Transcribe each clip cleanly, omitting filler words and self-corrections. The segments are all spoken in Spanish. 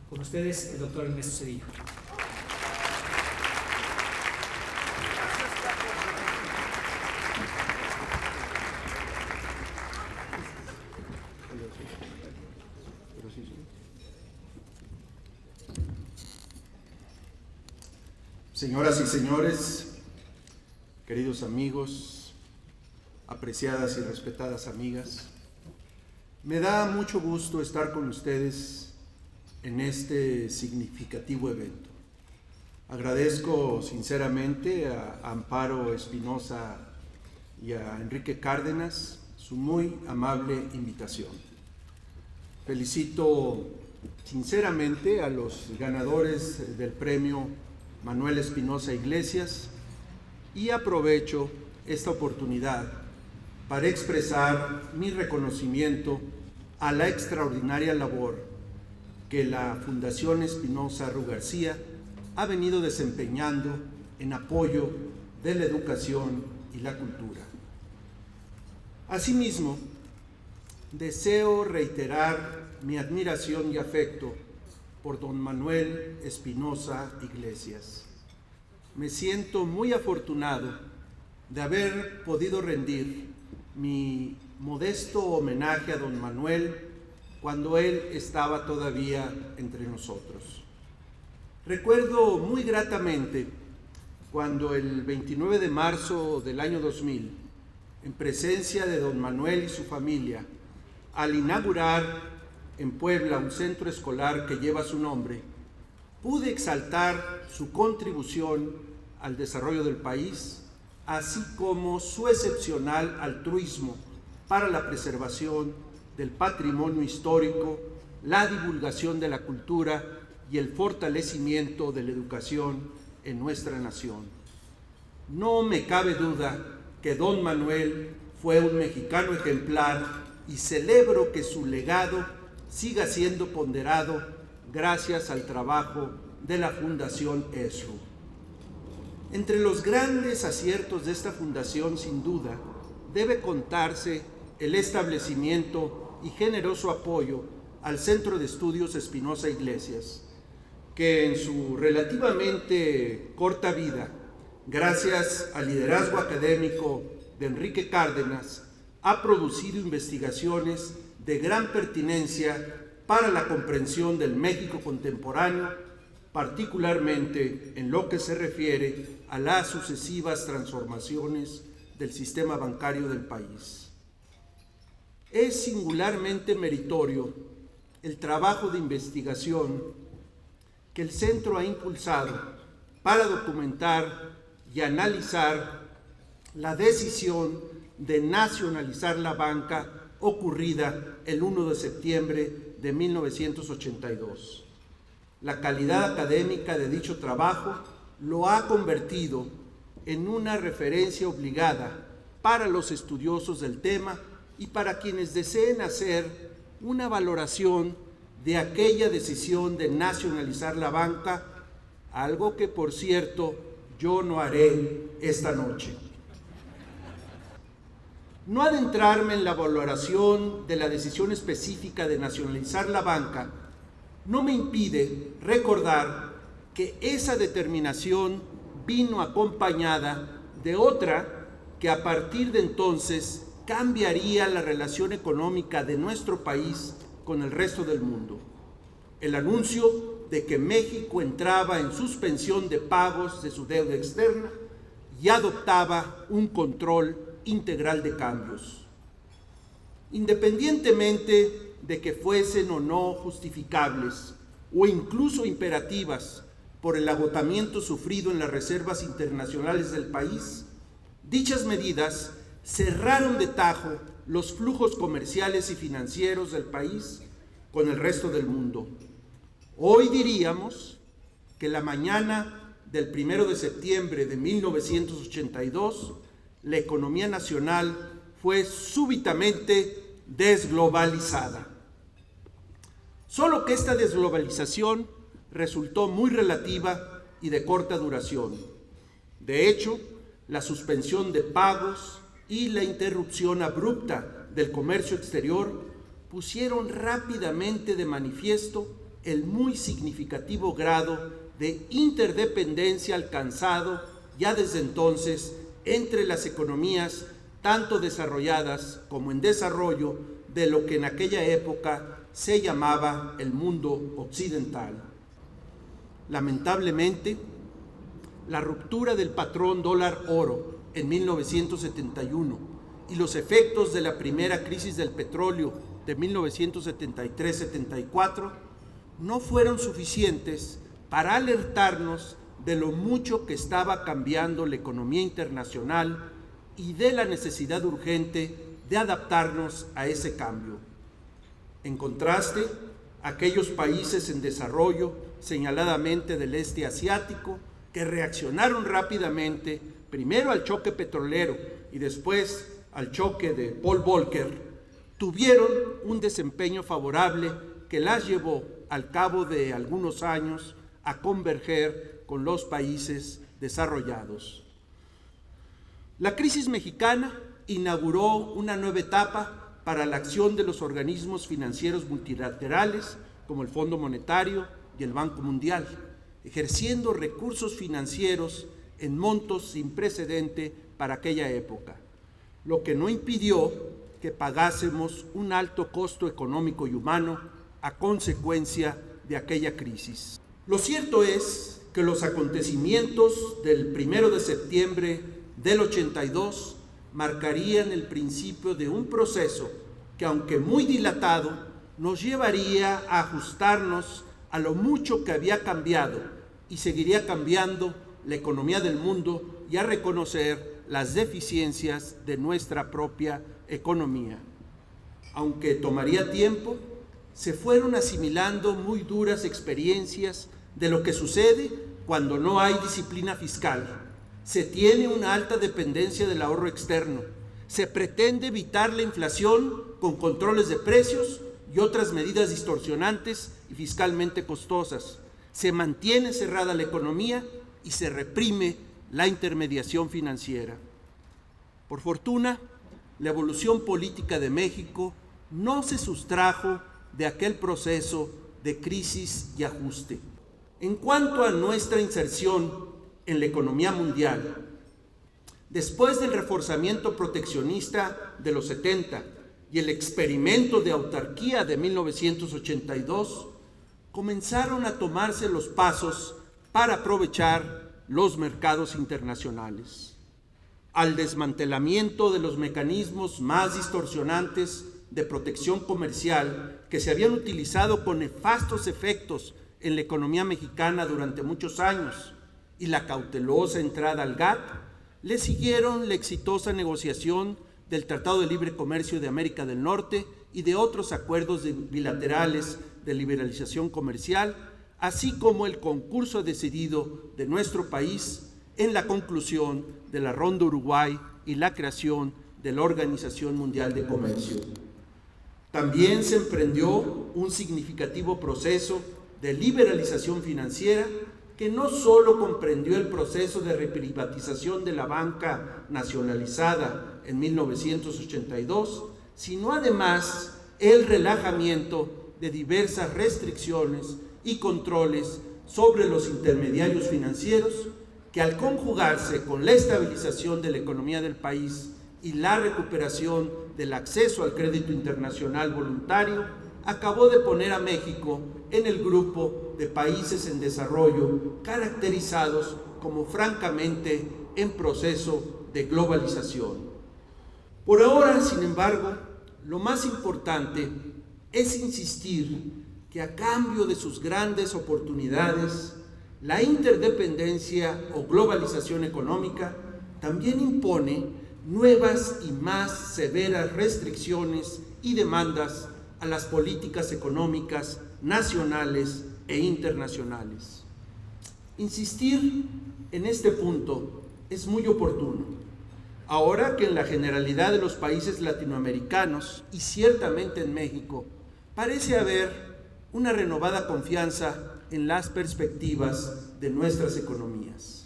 Con ustedes, el doctor Ernesto Zedillo. Señoras y señores, queridos amigos, apreciadas y respetadas amigas, me da mucho gusto estar con ustedes en este significativo evento. Agradezco sinceramente a Amparo Espinosa y a Enrique Cárdenas su muy amable invitación. Felicito sinceramente a los ganadores del premio Manuel Espinosa Iglesias y aprovecho esta oportunidad para expresar mi reconocimiento a la extraordinaria labor que la Fundación Espinosa Rú García ha venido desempeñando en apoyo de la educación y la cultura. Asimismo, deseo reiterar mi admiración y afecto por don Manuel Espinosa Iglesias. Me siento muy afortunado de haber podido rendir mi modesto homenaje a don Manuel cuando él estaba todavía entre nosotros. Recuerdo muy gratamente cuando el 29 de marzo del año 2000, en presencia de don Manuel y su familia, al inaugurar en Puebla un centro escolar que lleva su nombre, pude exaltar su contribución al desarrollo del país, así como su excepcional altruismo para la preservación del patrimonio histórico, la divulgación de la cultura y el fortalecimiento de la educación en nuestra nación. No me cabe duda que don Manuel fue un mexicano ejemplar y celebro que su legado siga siendo ponderado gracias al trabajo de la Fundación ESRU. Entre los grandes aciertos de esta fundación, sin duda, debe contarse el establecimiento y generoso apoyo al Centro de Estudios Espinosa Iglesias, que en su relativamente corta vida, gracias al liderazgo académico de Enrique Cárdenas, ha producido investigaciones de gran pertinencia para la comprensión del México contemporáneo, particularmente en lo que se refiere a las sucesivas transformaciones del sistema bancario del país. Es singularmente meritorio el trabajo de investigación que el centro ha impulsado para documentar y analizar la decisión de nacionalizar la banca ocurrida el 1 de septiembre de 1982. La calidad académica de dicho trabajo lo ha convertido en una referencia obligada para los estudiosos del tema y para quienes deseen hacer una valoración de aquella decisión de nacionalizar la banca, algo que, por cierto, yo no haré esta noche. No adentrarme en la valoración de la decisión específica de nacionalizar la banca no me impide recordar que esa determinación vino acompañada de otra que a partir de entonces cambiaría la relación económica de nuestro país con el resto del mundo. El anuncio de que México entraba en suspensión de pagos de su deuda externa y adoptaba un control integral de cambios. Independientemente de que fuesen o no justificables o incluso imperativas por el agotamiento sufrido en las reservas internacionales del país, dichas medidas cerraron de tajo los flujos comerciales y financieros del país con el resto del mundo. Hoy diríamos que la mañana del 1 de septiembre de 1982, la economía nacional fue súbitamente desglobalizada. Solo que esta desglobalización resultó muy relativa y de corta duración. De hecho, la suspensión de pagos y la interrupción abrupta del comercio exterior pusieron rápidamente de manifiesto el muy significativo grado de interdependencia alcanzado ya desde entonces entre las economías tanto desarrolladas como en desarrollo de lo que en aquella época se llamaba el mundo occidental. Lamentablemente, la ruptura del patrón dólar-oro en 1971 y los efectos de la primera crisis del petróleo de 1973-74 no fueron suficientes para alertarnos de lo mucho que estaba cambiando la economía internacional y de la necesidad urgente de adaptarnos a ese cambio. En contraste, aquellos países en desarrollo, señaladamente del este asiático, que reaccionaron rápidamente, primero al choque petrolero y después al choque de Paul Volcker, tuvieron un desempeño favorable que las llevó al cabo de algunos años a converger con los países desarrollados. La crisis mexicana inauguró una nueva etapa para la acción de los organismos financieros multilaterales como el Fondo Monetario y el Banco Mundial, ejerciendo recursos financieros en montos sin precedente para aquella época, lo que no impidió que pagásemos un alto costo económico y humano a consecuencia de aquella crisis. Lo cierto es que los acontecimientos del 1 de septiembre del 82 marcarían el principio de un proceso que, aunque muy dilatado, nos llevaría a ajustarnos a lo mucho que había cambiado y seguiría cambiando la economía del mundo y a reconocer las deficiencias de nuestra propia economía. Aunque tomaría tiempo, se fueron asimilando muy duras experiencias de lo que sucede cuando no hay disciplina fiscal. Se tiene una alta dependencia del ahorro externo. Se pretende evitar la inflación con controles de precios y otras medidas distorsionantes y fiscalmente costosas. Se mantiene cerrada la economía y se reprime la intermediación financiera. Por fortuna, la evolución política de México no se sustrajo de aquel proceso de crisis y ajuste. En cuanto a nuestra inserción en la economía mundial, después del reforzamiento proteccionista de los 70 y el experimento de autarquía de 1982, comenzaron a tomarse los pasos para aprovechar los mercados internacionales. Al desmantelamiento de los mecanismos más distorsionantes de protección comercial que se habían utilizado con nefastos efectos en la economía mexicana durante muchos años y la cautelosa entrada al GATT, le siguieron la exitosa negociación del Tratado de Libre Comercio de América del Norte y de otros acuerdos bilaterales de liberalización comercial, así como el concurso decidido de nuestro país en la conclusión de la Ronda Uruguay y la creación de la Organización Mundial de Comercio. También se emprendió un significativo proceso de liberalización financiera que no solo comprendió el proceso de reprivatización de la banca nacionalizada en 1982, sino además el relajamiento de diversas restricciones y controles sobre los intermediarios financieros que, al conjugarse con la estabilización de la economía del país y la recuperación del acceso al crédito internacional voluntario, acabó de poner a México en el grupo de países en desarrollo caracterizados como francamente en proceso de globalización. Por ahora, sin embargo, lo más importante es insistir que a cambio de sus grandes oportunidades, la interdependencia o globalización económica también impone nuevas y más severas restricciones y demandas a las políticas económicas nacionales e internacionales. Insistir en este punto es muy oportuno, ahora que en la generalidad de los países latinoamericanos y ciertamente en México parece haber una renovada confianza en las perspectivas de nuestras economías.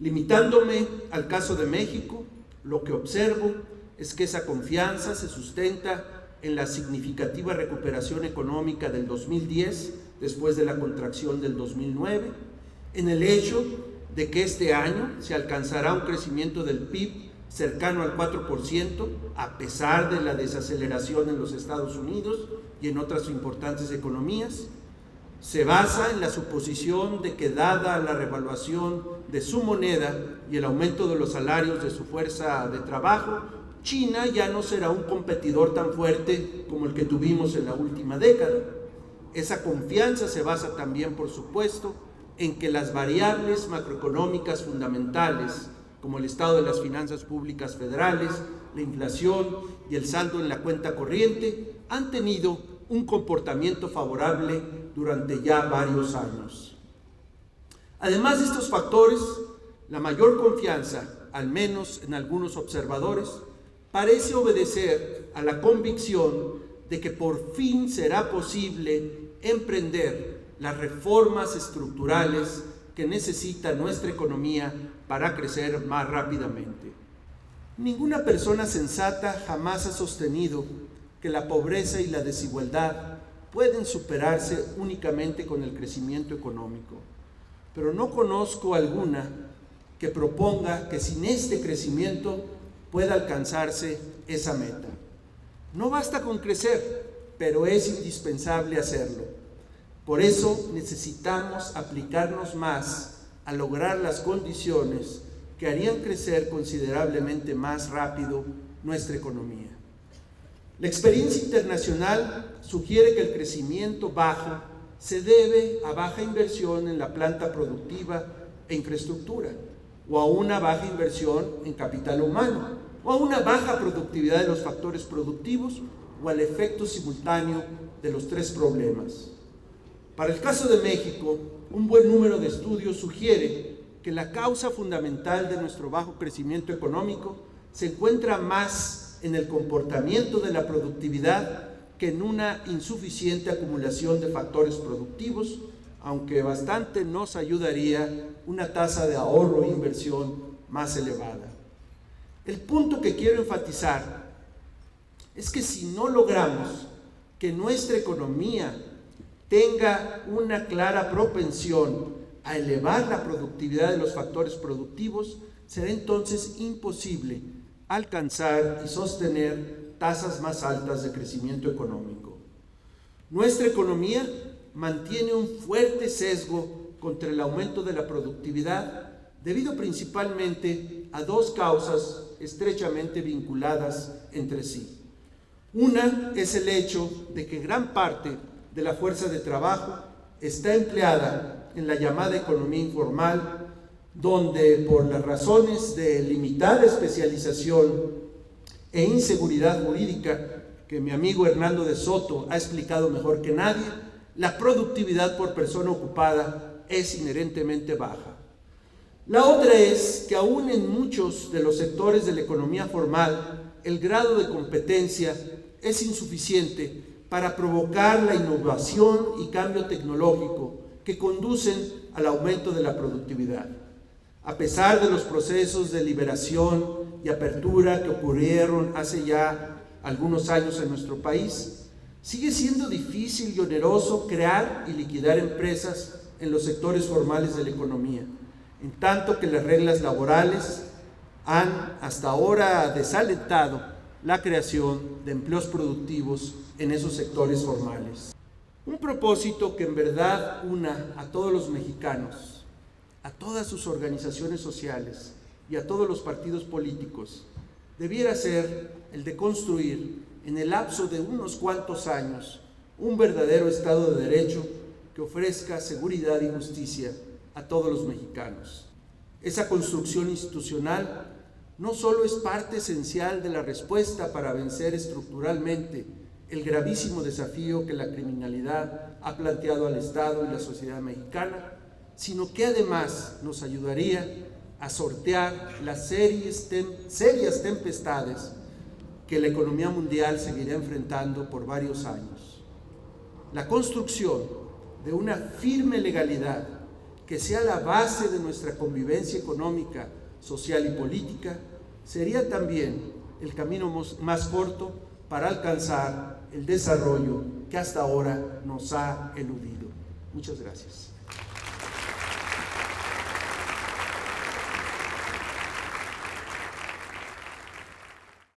Limitándome al caso de México, lo que observo es que esa confianza se sustenta en la significativa recuperación económica del 2010, después de la contracción del 2009, en el hecho de que este año se alcanzará un crecimiento del PIB cercano al 4%, a pesar de la desaceleración en los Estados Unidos y en otras importantes economías. Se basa en la suposición de que, dada la revaluación de su moneda y el aumento de los salarios de su fuerza de trabajo, China ya no será un competidor tan fuerte como el que tuvimos en la última década. Esa confianza se basa también, por supuesto, en que las variables macroeconómicas fundamentales, como el estado de las finanzas públicas federales, la inflación y el saldo en la cuenta corriente, han tenido un comportamiento favorable durante ya varios años. Además de estos factores, la mayor confianza, al menos en algunos observadores, parece obedecer a la convicción de que por fin será posible emprender las reformas estructurales que necesita nuestra economía para crecer más rápidamente. Ninguna persona sensata jamás ha sostenido que la pobreza y la desigualdad pueden superarse únicamente con el crecimiento económico, pero no conozco alguna que proponga que sin este crecimiento pueda alcanzarse esa meta. No basta con crecer, pero es indispensable hacerlo. Por eso necesitamos aplicarnos más a lograr las condiciones que harían crecer considerablemente más rápido nuestra economía. La experiencia internacional sugiere que el crecimiento bajo se debe a baja inversión en la planta productiva e infraestructura, o a una baja inversión en capital humano, o a una baja productividad de los factores productivos, o al efecto simultáneo de los tres problemas. Para el caso de México, un buen número de estudios sugiere que la causa fundamental de nuestro bajo crecimiento económico se encuentra más en el comportamiento de la productividad que en una insuficiente acumulación de factores productivos, aunque bastante nos ayudaría una tasa de ahorro e inversión más elevada. El punto que quiero enfatizar es que si no logramos que nuestra economía tenga una clara propensión a elevar la productividad de los factores productivos, será entonces imposible alcanzar y sostener tasas más altas de crecimiento económico. Nuestra economía mantiene un fuerte sesgo contra el aumento de la productividad, debido principalmente a dos causas estrechamente vinculadas entre sí. Una es el hecho de que gran parte de la fuerza de trabajo está empleada en la llamada economía informal, donde por las razones de limitada especialización e inseguridad jurídica, que mi amigo Hernando de Soto ha explicado mejor que nadie, la productividad por persona ocupada es inherentemente baja. La otra es que aún en muchos de los sectores de la economía formal, el grado de competencia es insuficiente para provocar la innovación y cambio tecnológico que conducen al aumento de la productividad. A pesar de los procesos de liberación y apertura que ocurrieron hace ya algunos años en nuestro país, sigue siendo difícil y oneroso crear y liquidar empresas en los sectores formales de la economía, en tanto que las reglas laborales han hasta ahora desalentado la creación de empleos productivos en esos sectores formales. Un propósito que en verdad una a todos los mexicanos, a todas sus organizaciones sociales y a todos los partidos políticos, debiera ser el de construir en el lapso de unos cuantos años un verdadero Estado de Derecho que ofrezca seguridad y justicia a todos los mexicanos. Esa construcción institucional no solo es parte esencial de la respuesta para vencer estructuralmente el gravísimo desafío que la criminalidad ha planteado al Estado y la sociedad mexicana, sino que además nos ayudaría a sortear las serias tempestades que la economía mundial seguirá enfrentando por varios años. La construcción de una firme legalidad que sea la base de nuestra convivencia económica, social y política sería también el camino más corto para alcanzar el desarrollo que hasta ahora nos ha eludido. Muchas gracias.